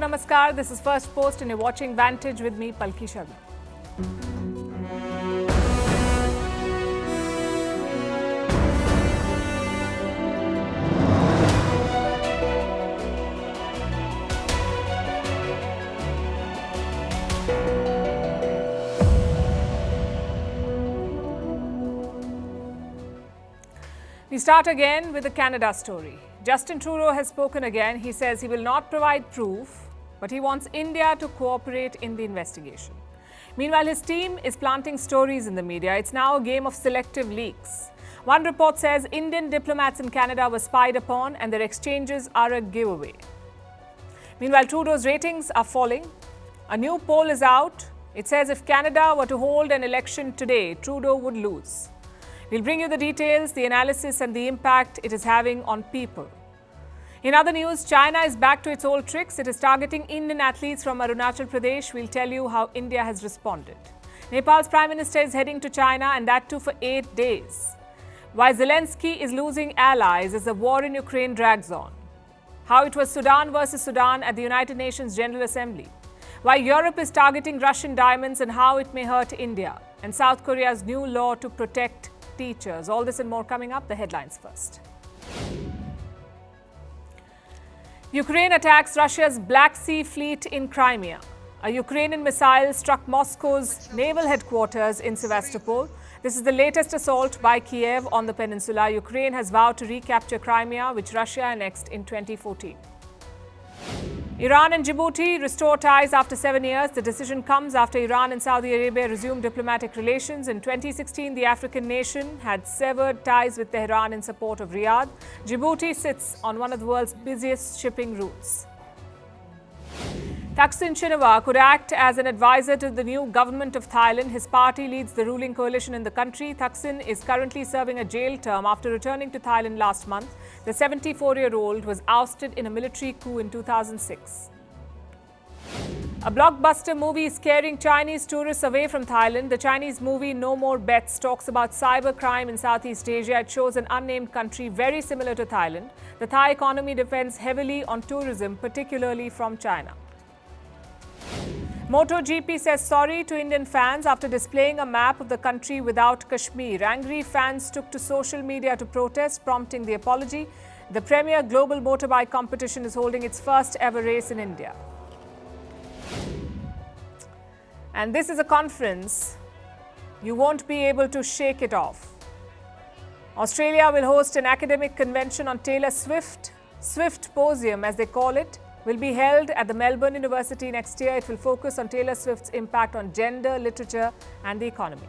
Namaskar. This is Firstpost and you're watching Vantage with me, Palki Sharma. We start again with the Canada story. Justin Trudeau has spoken again. He says he will not provide proof, but he wants India to cooperate in the investigation. Meanwhile, his team is planting stories in the media. It's now a game of selective leaks. One report says Indian diplomats in Canada were spied upon and their exchanges are a giveaway. Meanwhile, Trudeau's ratings are falling. A new poll is out. It says if Canada were to hold an election today, Trudeau would lose. We'll bring you the details, the analysis and the impact it is having on people. In other news, China is back to its old tricks. It is targeting Indian athletes from Arunachal Pradesh. We'll tell you how India has responded. Nepal's Prime Minister is heading to China and that too for 8 days. Why Zelensky is losing allies as the war in Ukraine drags on. How it was Sudan versus Sudan at the United Nations General Assembly. Why Europe is targeting Russian diamonds and how it may hurt India. And South Korea's new law to protect teachers. All this and more coming up. The headlines first. Ukraine attacks Russia's Black Sea fleet in Crimea. A Ukrainian missile struck Moscow's naval headquarters in Sevastopol. This is the latest assault by Kyiv on the peninsula. Ukraine has vowed to recapture Crimea, which Russia annexed in 2014. Iran and Djibouti restore ties after 7 years. The decision comes after Iran and Saudi Arabia resumed diplomatic relations. In 2016, the African nation had severed ties with Tehran in support of Riyadh. Djibouti sits on one of the world's busiest shipping routes. THAKSIN could act as an advisor to the new government of Thailand. His party leads the ruling coalition in the country. THAKSIN is currently serving a jail term after returning to Thailand last month. The 74-year-old was ousted in a military coup in 2006. A blockbuster movie is scaring Chinese tourists away from Thailand. The Chinese movie No More Bets talks about cybercrime in Southeast Asia. It shows an unnamed country very similar to Thailand. The Thai economy depends heavily on tourism, particularly from China. MOTOGP says sorry to Indian fans after displaying a map of the country without Kashmir. Angry fans took to social media to protest, prompting the apology. The premier global motorbike competition is holding its first ever race in India. And this is a conference you won't be able to shake it off. Australia will host an academic convention on Taylor Swift. SWIFTPOSIUM, as they call it, will be held at the Melbourne University next year. It will focus on Taylor Swift's impact on gender, literature and the economy.